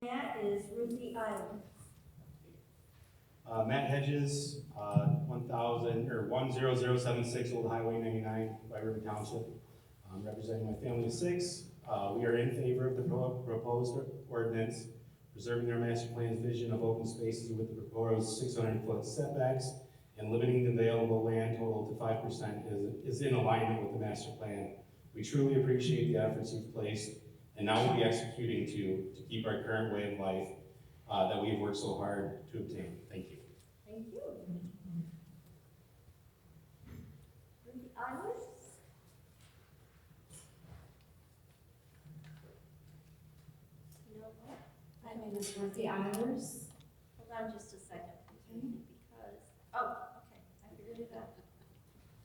That is Ruthie Island. Matt Hedges, 10076 Old Highway 99, White River Township. Representing my family of 6. We are in favor of the proposed ordinance, preserving our master plan's vision of open spaces with the proposed 600-foot setbacks, and limiting the available land total to 5% is in alignment with the master plan. We truly appreciate the efforts you've placed, and now we'll be executing to keep our current way of life that we have worked so hard to obtain. Thank you. Thank you. Ruthie Island. My name is Ruthie Eilers. Hold on just a second, because, oh, okay, I figured it out.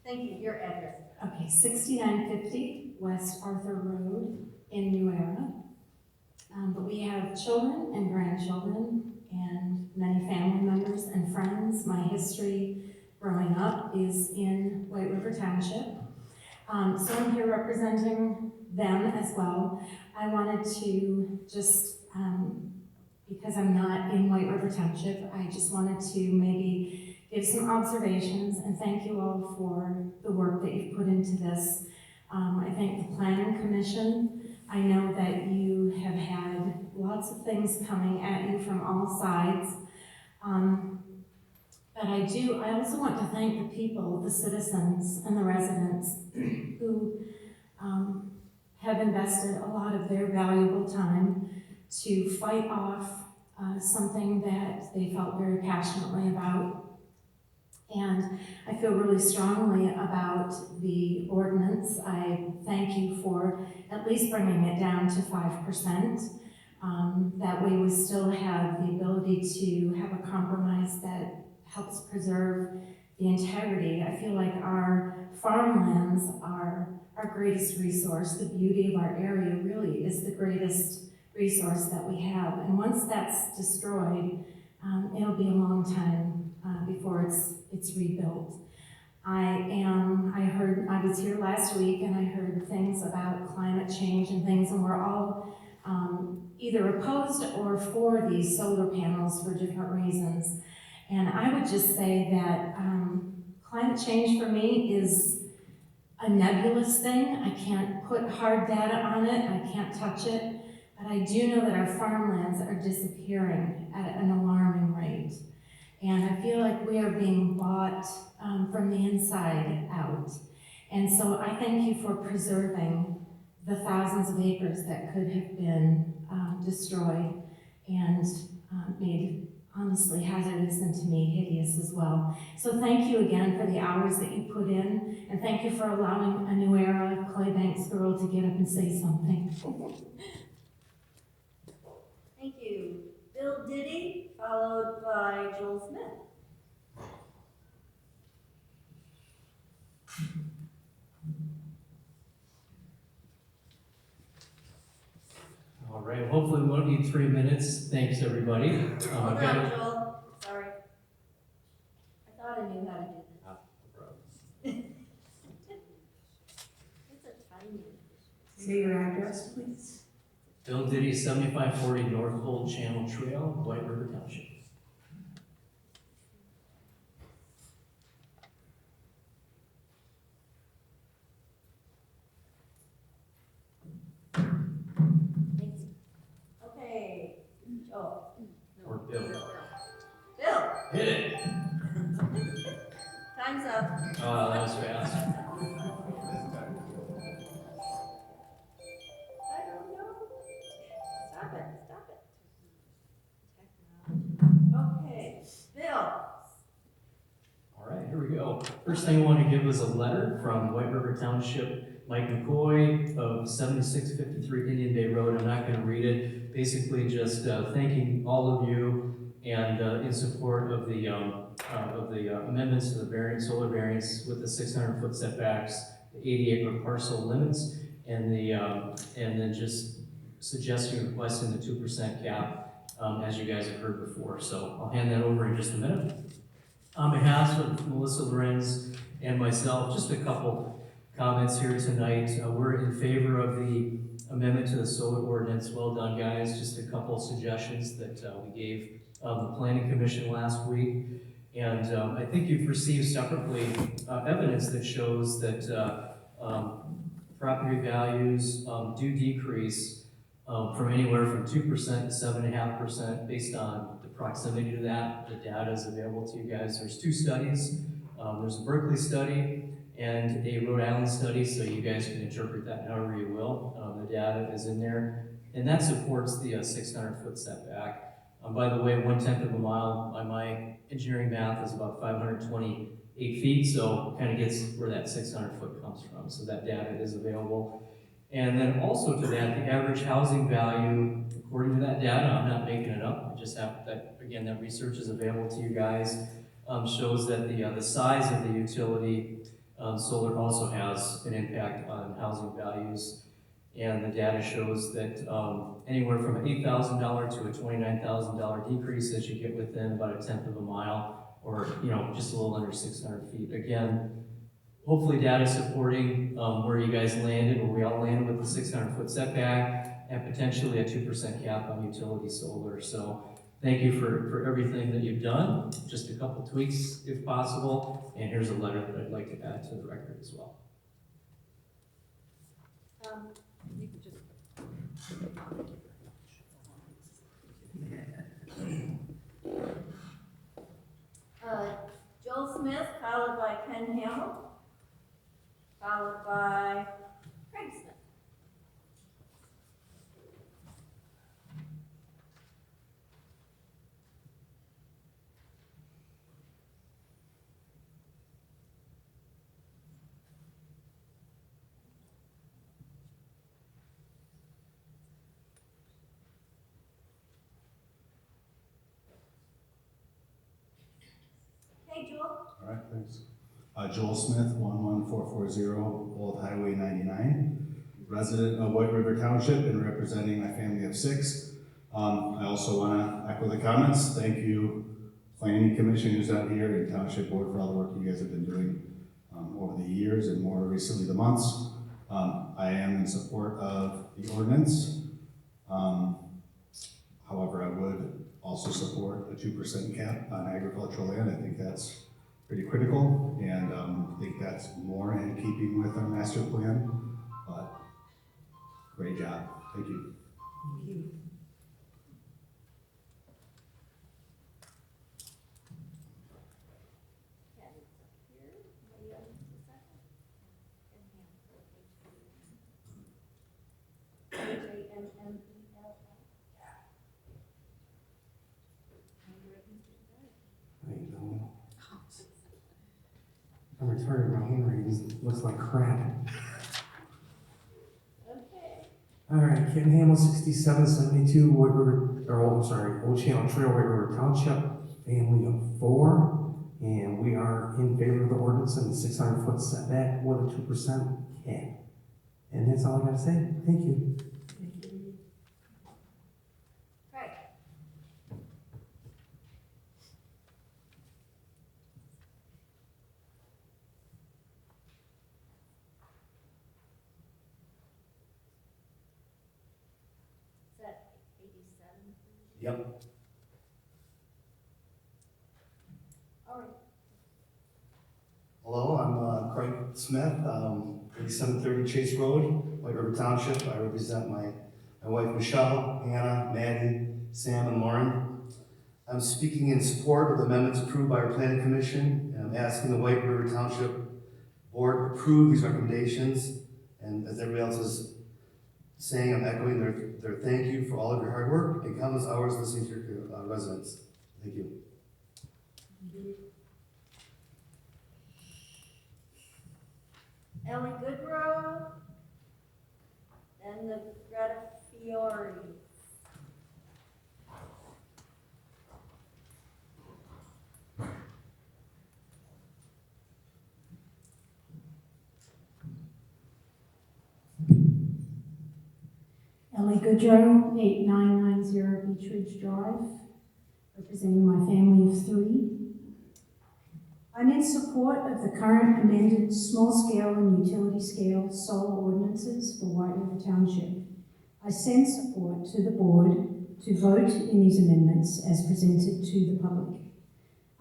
Thank you, your address. Okay, 6950 West Arthur Road in New Era. But we have children and grandchildren and many family members and friends. My history growing up is in White River Township. So I'm here representing them as well. I wanted to just, because I'm not in White River Township, I just wanted to maybe give some observations and thank you all for the work that you've put into this. I thank the Planning Commission. I know that you have had lots of things coming at you from all sides. But I also want to thank the people, the citizens and the residents who have invested a lot of their valuable time to fight off something that they felt very passionately about. And I feel really strongly about the ordinance. I thank you for at least bringing it down to 5%. That way we still have the ability to have a compromise that helps preserve the integrity. I feel like our farmlands are our greatest resource. The beauty of our area really is the greatest resource that we have. And once that's destroyed, it'll be a long time before it's rebuilt. I was here last week and I heard things about climate change and things, and we're all either opposed or for these solar panels for different reasons. And I would just say that climate change for me is a nebulous thing. I can't put hard data on it, I can't touch it, but I do know that our farmlands are disappearing at an alarming rate. And I feel like we are being bought from the inside out. And so I thank you for preserving the thousands of acres that could have been destroyed and made honestly hazardous and to me hideous as well. So thank you again for the hours that you put in, and thank you for allowing a New Era Claybanks girl to get up and say something. Thank you. Bill Diddy, followed by Joel Smith. All right, hopefully we won't need 3 minutes. Thanks, everybody. Hold on, Joel. Sorry. I thought I knew how to do this. It's a tiny. Say your address, please. Bill Diddy, 7540 North Old Channel Trail, White River Township. Okay. Oh. Or Bill. Bill, Hit it! time's up. Oh, that was fast. I don't know. Stop it. Okay, Bill. All right, here we go. First thing I want to give is a letter from White River Township, Mike McCoy of 7653 Indian Bay Road. I'm not going to read it. Basically, just thanking all of you and in support of the amendments to the solar variance with the 600-foot setbacks, the 80-acre parcel limits, and then just suggesting requesting the 2% cap, as you guys have heard before. So I'll hand that over in just a minute. On behalf of Melissa Lorenz and myself, just a couple comments here tonight. We're in favor of the amendment to the solar ordinance. Well done, guys. Just a couple of suggestions that we gave the planning commission last week. And I think you've received separately evidence that shows that property values do decrease from anywhere from 2% to 7.5% based on the proximity to that. The data is available to you guys. There's two studies. There's a Berkeley study and a Rhode Island study, so you guys can interpret that however you will. The data is in there, and that supports the 600-foot setback. By the way, 1/10 of a mile by my engineering math is about 528 feet, so kind of gets where that 600-foot comes from. So that data is available. And then also to that, the average housing value, according to that data, I'm not making it up, I just have that, again, that research is available to you guys, shows that the size of the utility solar also has an impact on housing values. And the data shows that anywhere from an $8,000 to a $29,000 decrease as you get within about 1/10 of a mile, or just a little under 600 feet. Again, hopefully data supporting where you guys landed, where we all landed with the 600-foot setback, and potentially a 2% cap on utility solar. So thank you for everything that you've done. Just a couple tweaks if possible, and here's a letter that I'd like to add to the record as well. You could just. Joel Smith, followed by Ken Hamill, followed by Craig Smith. Hey, Joel. All right, thanks. Joel Smith, 11440 Old Highway 99, resident of White River Township and representing my family of 6. I also want to echo the comments. Thank you, Planning Commission who's out here, and Township Board for all the work you guys have been doing over the years and more recently the months. I am in support of the ordinance. However, I would also support a 2% cap on agricultural land. I think that's pretty critical, and I think that's more in keeping with our master plan, but great job. Thank you. Thank you. I'm retired, my handwriting looks like crap. Okay. All right, Ken Hamill, 6772, White River, Old Channel Trail, White River Township, family of 4, and we are in favor of the ordinance and the 600-foot setback with a 2% cap. And that's all I gotta say. Thank you. Craig. Is that 87? Yep. All right. Hello, I'm Craig Smith, 8730 Chase Road, White River Township. I represent my wife Michelle, Hannah, Maddie, Sam, and Lauren. I'm speaking in support of the amendments approved by our Planning Commission, and I'm asking the White River Township Board approve these recommendations. And as everybody else is saying, I'm echoing their thank you for all of your hard work and countless hours listening to your residents. Thank you. Ellie Goodrow, and the Greta Fiore. Ellie Goodrow, 8990 Beach Ridge Drive, representing my family of 3. I'm in support of the current amended small-scale and utility-scale solar ordinances for White River Township. I send support to the board to vote in these amendments as presented to the public.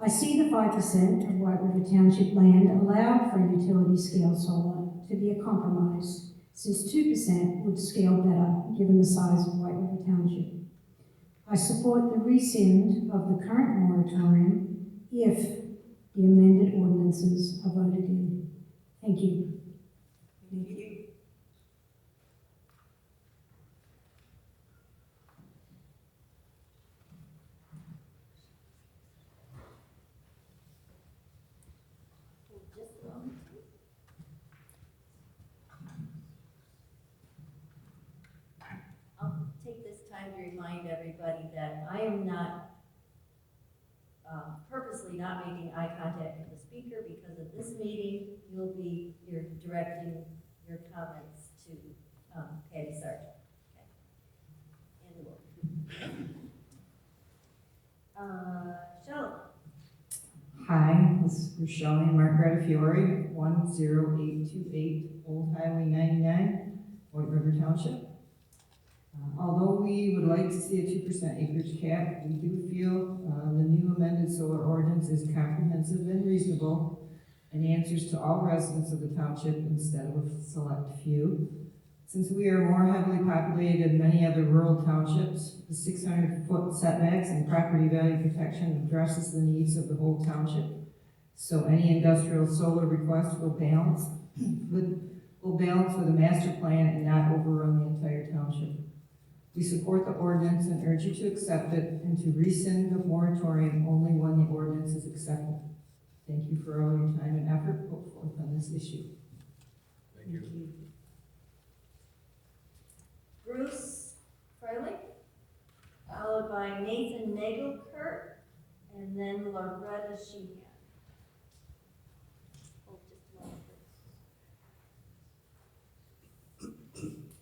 I see the 5% of White River Township land allowed for utility scale solar to be a compromise, since 2% would scale better given the size of White River Township. I support the rescind of the current moratorium if the amended ordinances are voted in. Thank you. Thank you. Just a moment. I'll take this time to remind everybody that I am not purposely not making eye contact with the speaker because of this meeting. You're directing your comments to Patti Sargent. Okay. And Shelley. Hi, this is Rochelle and Margaret Fiore, 10828 Old Highway 99, White River Township. Although we would like to see a 2% acreage cap, we do feel the new amended solar ordinance is comprehensive and reasonable and answers to all residents of the township instead of a select few. Since we are more heavily populated than many other rural townships, the 600-foot setbacks and property value protection addresses the needs of the whole township. So any industrial solar request will balance with a master plan and not overrun the entire township. We support the ordinance and urge you to accept it and to rescind the moratorium only when the ordinance is accepted. Thank you for all your time and effort put forth on this issue. Thank you. Bruce Freilich, followed by Nathan Nagelkirk, and then Loretta Sheehan. Oh, just a moment, please.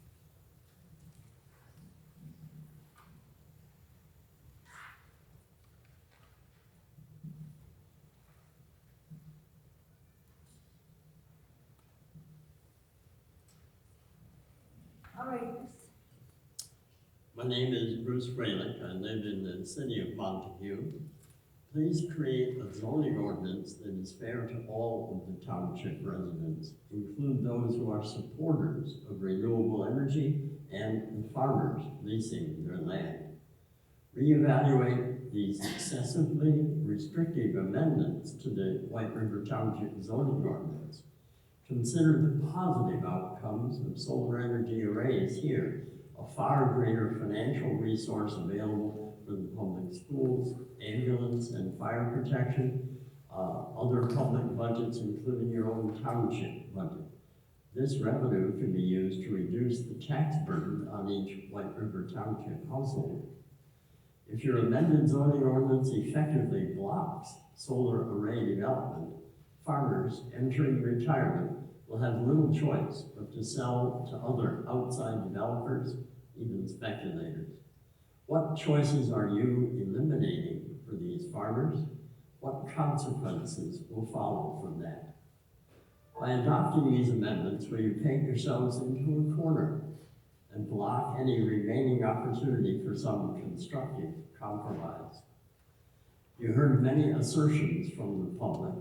All right, Bruce. My name is Bruce Freilich. I live in the city of Montague. Please create a zoning ordinance that is fair to all of the township residents. Include those who are supporters of renewable energy and the farmers leasing their land. Reevaluate these excessively restrictive amendments to the White River Township zoning ordinance. Consider the positive outcomes of solar energy arrays here, a far greater financial resource available for the public schools, ambulance and fire protection, other public budgets, including your own township budget. This revenue can be used to reduce the tax burden on each White River Township household. If your amended zoning ordinance effectively blocks solar array development, farmers entering retirement will have little choice but to sell to other outside developers, even speculators. What choices are you eliminating for these farmers? What consequences will follow from that? By adopting these amendments, will you paint yourselves into a corner and block any remaining opportunity for some constructive compromise? You heard many assertions from the public.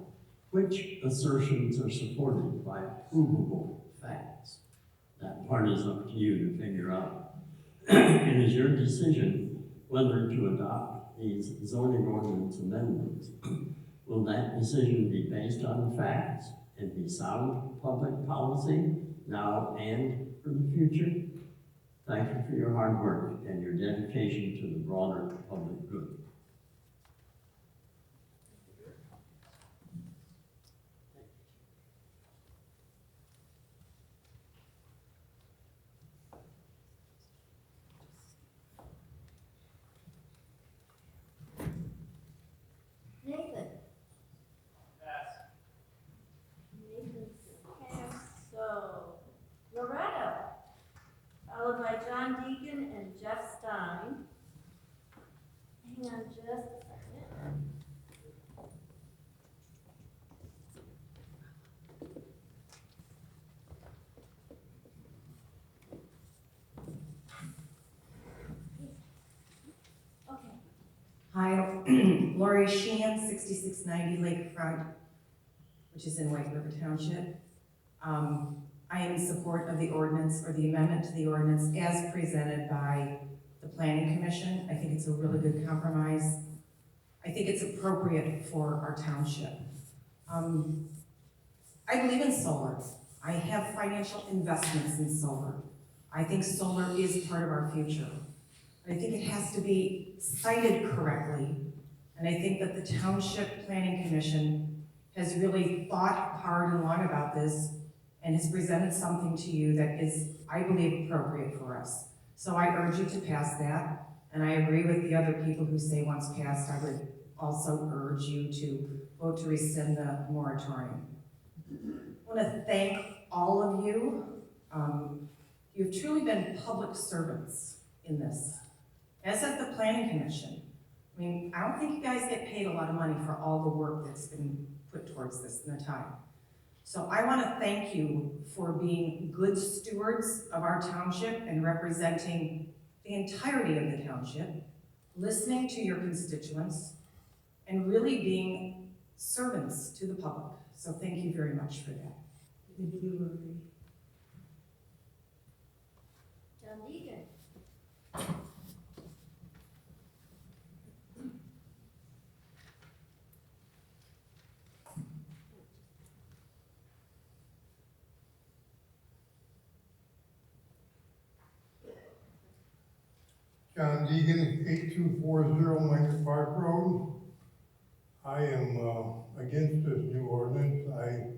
Which assertions are supported by provable facts? That part is up to you to figure out. It is your decision whether to adopt these zoning ordinance amendments. Will that decision be based on facts and be sound public policy now and for the future? Thank you for your hard work and your dedication to the broader public good. Nathan. Pass. Nathan's passed, so Loretta, followed by John Deacon and Jeff Stein. Hang on just a second. Hi, Lori Sheehan, 6690 Lakefront, which is in White River Township. I am in support of the ordinance, or the amendment to the ordinance as presented by the Planning Commission. I think it's a really good compromise. I think it's appropriate for our township. I believe in solar. I have financial investments in solar. I think solar is part of our future. I think it has to be cited correctly. And I think that the Township Planning Commission has really thought hard and long about this and has presented something to you that is, I believe, appropriate for us. So I urge you to pass that. And I agree with the other people who say once passed, I would also urge you to vote to rescind the moratorium. I want to thank all of you. You've truly been public servants in this, as has the Planning Commission. I mean, I don't think you guys get paid a lot of money for all the work that's been put towards this in the time. So I want to thank you for being good stewards of our township and representing the entirety of the township, listening to your constituents, and really being servants to the public. So thank you very much for that. Thank you, Lori. John Deegan. John Deegan, 8240 Minor Park Road. I am against this new ordinance. I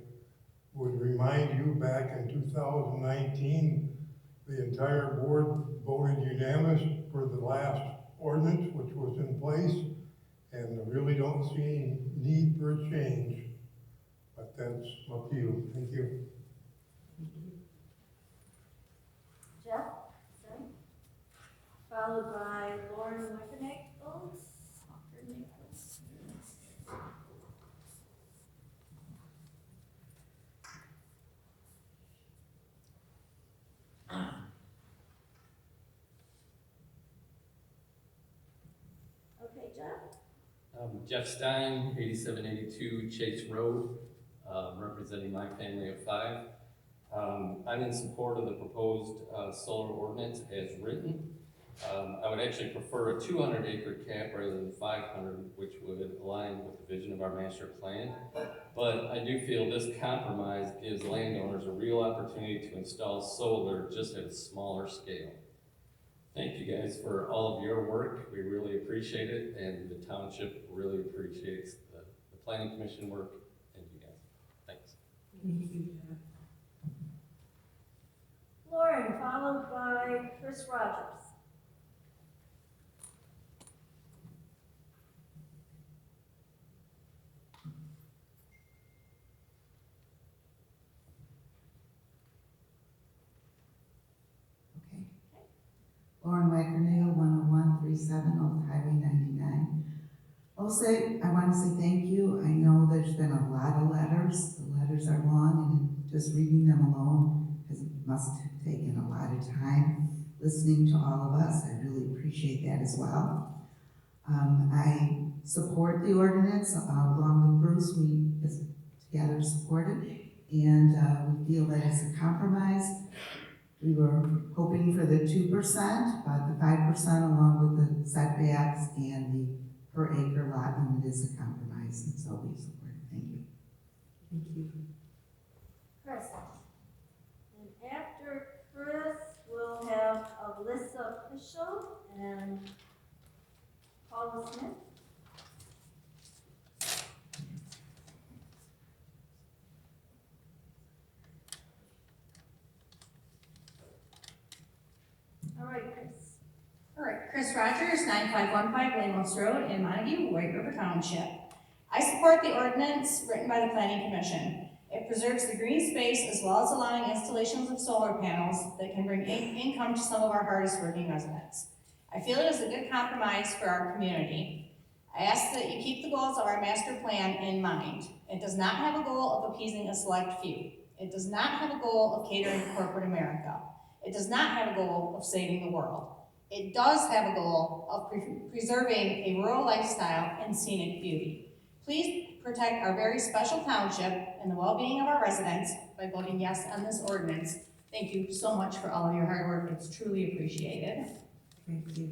would remind you back in 2019, the entire board voted unanimous for the last ordinance which was in place, and I really don't see any need for a change. But that's up to you. Thank you. Jeff, sorry. Followed by Lauren Wickenickles. Okay, Jeff? Jeff Stein, 8782 Chase Road, representing my family of 5. I'm in support of the proposed solar ordinance as written. I would actually prefer a 200-acre cap rather than 500, which would align with the vision of our master plan. But I do feel this compromise gives landowners a real opportunity to install solar just at a smaller scale. Thank you guys for all of your work. We really appreciate it, and the township really appreciates the Planning Commission work and you guys. Thanks. Thank you, Jeff. Lauren, followed by Chris Rogers. Lauren Wackernagel, 10137 Old Highway 99. Also, I want to say thank you. I know there's been a lot of letters. The letters are long, and just reading them alone must have taken a lot of time. Listening to all of us, I really appreciate that as well. I support the ordinance along with Bruce. We together support it, and we feel that it's a compromise. We were hoping for the 2%, but the 5% along with the setbacks and the per acre lot limit is a compromise, and so we support it. Thank you. Thank you. Chris. And after Chris, we'll have Alyssa Fischel and Paula Smith. All right, Chris. All right, Chris Rogers, 9515 Lamos Road in Montague, White River Township. I support the ordinance written by the Planning Commission. It preserves the green space as well as allowing installations of solar panels that can bring income to some of our hardest working residents. I feel it is a good compromise for our community. I ask that you keep the goals of our master plan in mind. It does not have a goal of appeasing a select few. It does not have a goal of catering to corporate America. It does not have a goal of saving the world. It does have a goal of preserving a rural lifestyle and scenic beauty. Please protect our very special township and the well-being of our residents by voting yes on this ordinance. Thank you so much for all of your hard work. It's truly appreciated. Thank you.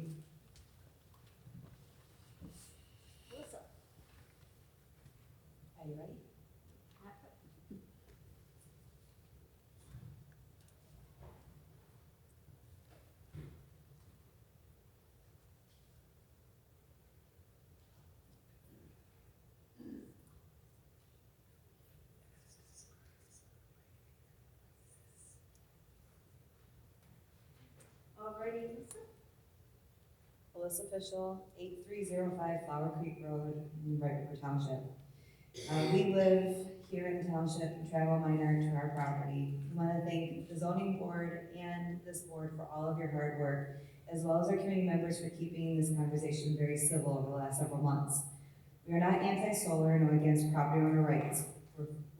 Melissa? Are you ready? Alrighty, Melissa? Melissa Official, 8305 Flower Creek Road in White River Township. We live here in the township and travel minor to our property. We want to thank the zoning board and this board for all of your hard work, as well as our community members for keeping this conversation very civil over the last several months. We are not anti-solar nor against property owner rights.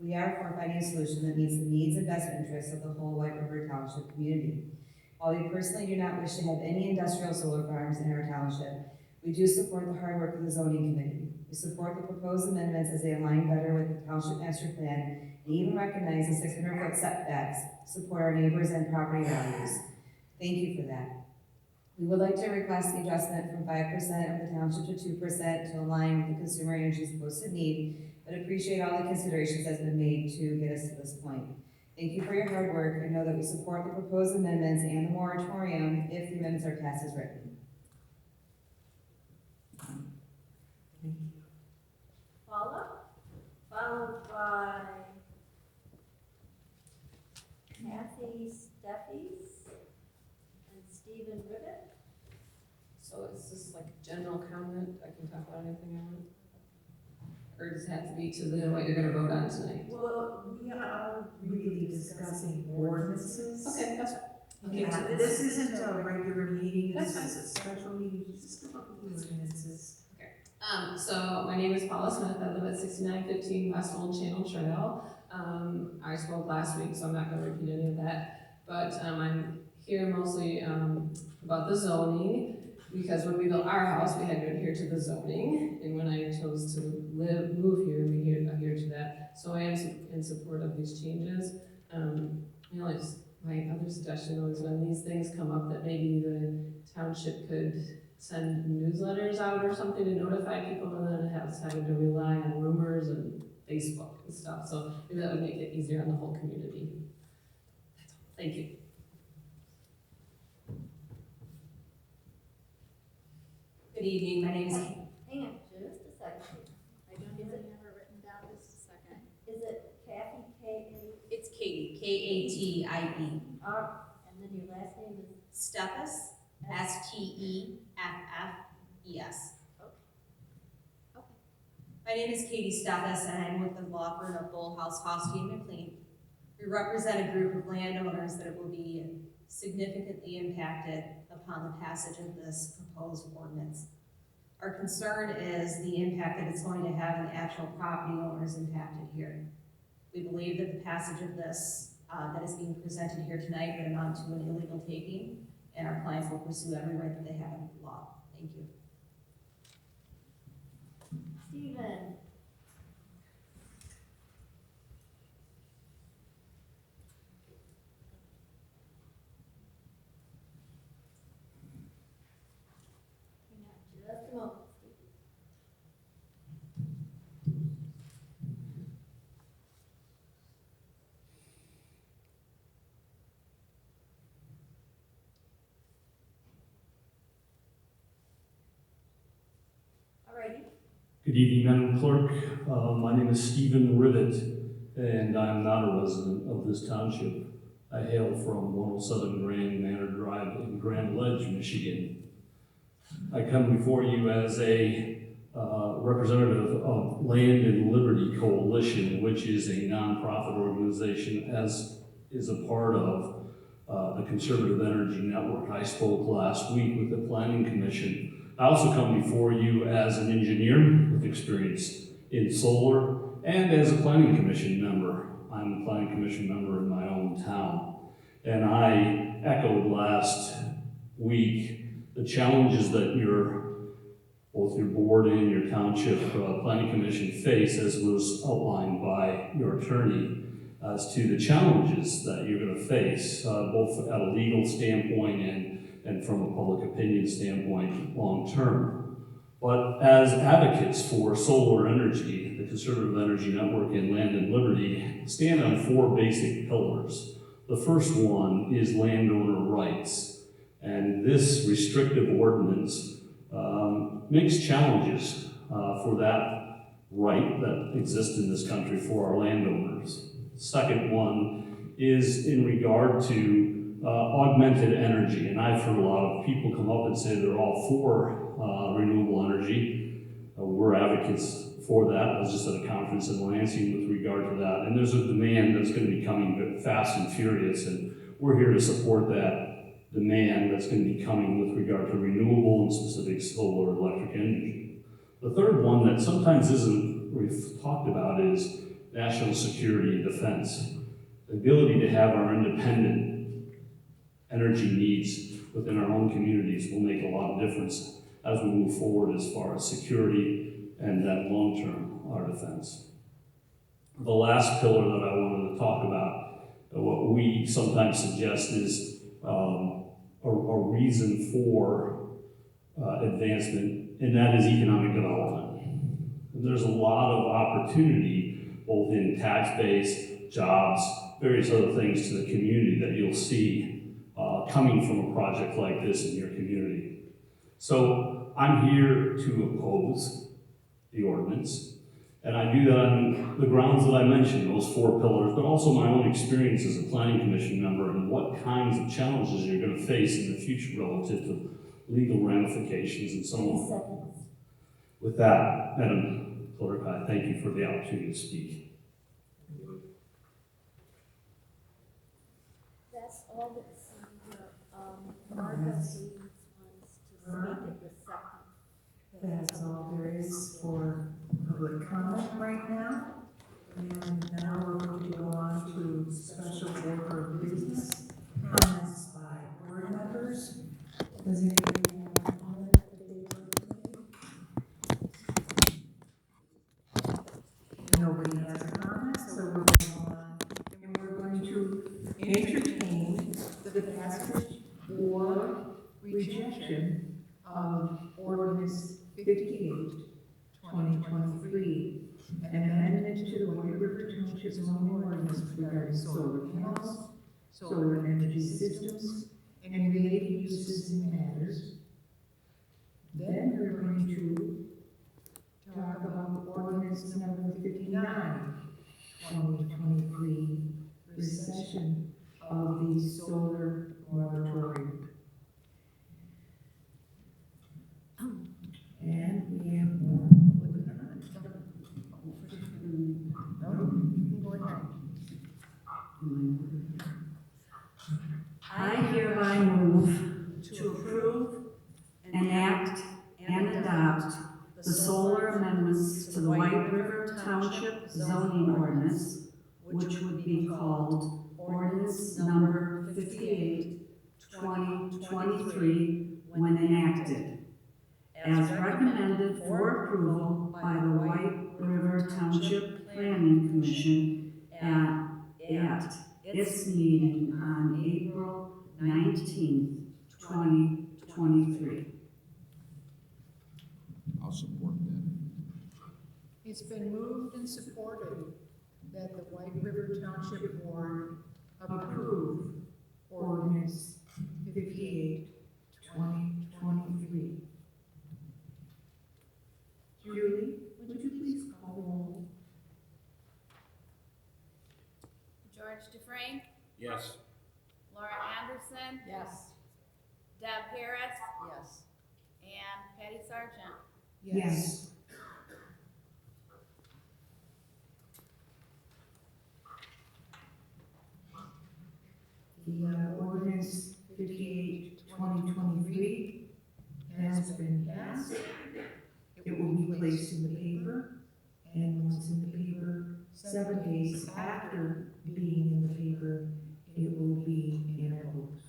We are for finding a solution that meets the needs and best interests of the whole White River Township community. While we personally do not wish to have any industrial solar farms in our township, we do support the hard work of the zoning committee. We support the proposed amendments as they align better with the township master plan and even recognize the 600-foot setbacks, support our neighbors and property values. Thank you for that. We would like to request the adjustment from 5% of the township to 2% to align with the consumer energy's posted need, but appreciate all the considerations that's been made to get us to this point. Thank you for your hard work. I know that we support the proposed amendments and the moratorium if the amendments are passed as written. Paula, followed by Kathy Steffies and Stephen Rivet. So is this like a general comment? I can talk about anything I want? Or does it have to be to the what you're gonna vote on tonight? Well, we are really discussing ordinances. Okay, that's fine. Yeah, this isn't a regular meeting, this That's is a special meeting, just about the ordinances. So my name is Paula Smith. I live at 6915 West Old Channel Trail. I spoke last week, so I'm not gonna repeat any of that. But I'm here mostly about the zoning, because when we built our house, we had to adhere to the zoning. And when I chose to move here, we adhere to that. So I am in support of these changes. My other suggestion was when these things come up that maybe the township could send newsletters out or something to notify people, rather than having to rely on rumors and Facebook and stuff. So maybe that would make it easier on the whole community. That's all. Thank you. Good evening, my name is... Hang on, just a second. I don't even have it written down, just a second. Is it Kathy, K-A? It's Katie, K-A-T-I-E. And then your last name is? Steffes, S-T-E-F-F-E-S. Okay. My name is Katie Steffes, and I'm with the law firm of Bullhouse, Hosty, and McLean. We represent a group of landowners that will be significantly impacted upon the passage of this proposed ordinance. Our concern is the impact that it's going to have on the actual property owners impacted here. We believe that the passage of this that is being presented here tonight would amount to an illegal taking, and our clients will pursue every right that they have in the law. Thank you. Stephen. Just a moment, Stephen. Alrighty. Good evening, Madam Clerk. My name is Stephen Rivet, and I'm not a resident of this township. I hail from 107 Grand Manor Drive in Grand Ledge, Michigan. I come before you as a representative of Land and Liberty Coalition, which is a nonprofit organization, as is a part of the Conservative Energy Network. I spoke last week with the Planning Commission. I also come before you as an engineer with experience in solar and as a Planning Commission member. I'm a Planning Commission member in my own town. And I echoed last week the challenges that both your board and your township planning commission face, as was outlined by your attorney, as to the challenges that you're going to face, both at a legal standpoint and from a public opinion standpoint long term. But as advocates for solar energy, the Conservative Energy Network and Land and Liberty stand on 4 basic pillars. The first one is landowner rights, and this restrictive ordinance makes challenges for that right that exists in this country for our landowners. The second one is in regard to augmented energy, and I've heard a lot of people come up and say they're all for renewable energy. We're advocates for that. I was just at a conference in Lansing with regard to that, and there's a demand that's going to be coming fast and furious, and we're here to support that demand that's going to be coming with regard to renewable and specific solar electric energy. The third one that sometimes we've talked about is national security and defense. The ability to have our independent energy needs within our own communities will make a lot of difference as we move forward as far as security and then long-term our defense. The last pillar that I wanted to talk about, what we sometimes suggest is a reason for advancement, and that is economic development. And there's a lot of opportunity, both in tax base, jobs, various other things to the community that you'll see coming from a project like this in your community. So I'm here to oppose the ordinance, and I do that on the grounds that I mentioned, those 4 pillars, but also my own experience as a planning commission member and what kinds of challenges you're going to face in the future relative to legal ramifications and so on. With that, Madam Clerk, I thank you for the opportunity to speak. That's all that's Martha wants to speak at the second. That's all there is for public comment right now. And now we're going to go on to special order of business. Comments by board members. Does anybody have a comment that they want to make? Nobody has a comment, so we're going on. And we're going to entertain the passage or rejection of ordinance 58, 2023, an amendment to the White River Township zoning ordinance regarding solar panels, solar energy systems, and related uses and matters. Then we're going to talk about ordinance number 59, 2023, recession of the solar moratorium. And we have more. I hereby move to approve, enact, and adopt the solar amendments to the White River Township zoning ordinance, which would be called ordinance number 58, 2023, when enacted, as recommended for approval by the White River Township Planning Commission at its meeting on April 19th, 2023. I'll support that. It's been moved and supported that the White River Township Board approve ordinance 58, 2023. Julie, would you please call the roll? George Dufresne, Yes. Laura Anderson, Yes. Deb Harris, Yes. and Patti Sargent. Yes. The ordinance 58, 2023 has been passed. It will be placed in the paper, and once in the paper, 7 days after being in the paper, it will be in our books.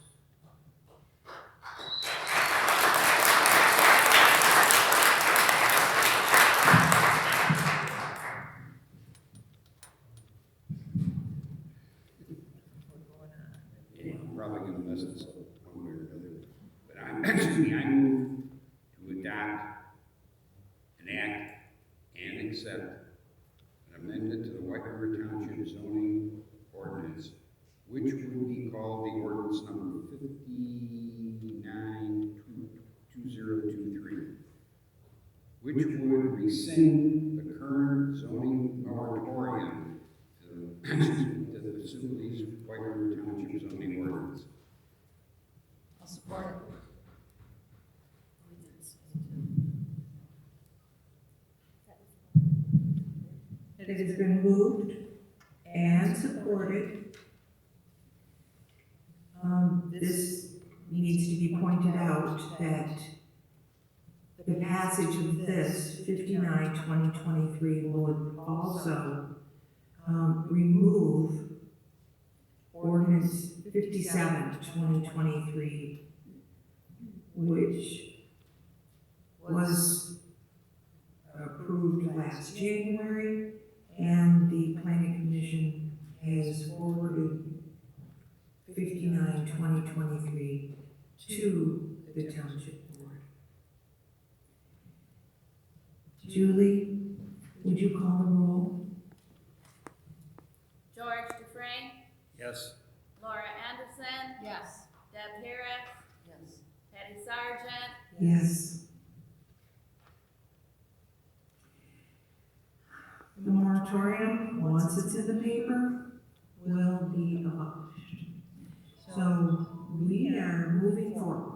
consensus one way or another. But I move to adopt, enact, and accept an amendment to the White River Township zoning ordinance, which would be called the ordinance number 59-2023, which would rescind the current zoning moratorium to the facilities White River Township zoning ordinance. I'll support it. It has been moved and supported. This needs to be pointed out that the passage of this 59-2023 would also remove ordinance 57-2023, which was approved last January, and the Planning Commission has forwarded 59-2023 to the Township Board. Julie, would you call the roll? George Dufresne, Yes. Laura Anderson, Yes. Deb Harris, Yes. Patti Sargent, Yes. The moratorium, once it's in the paper, will be abolished. So we are moving forward.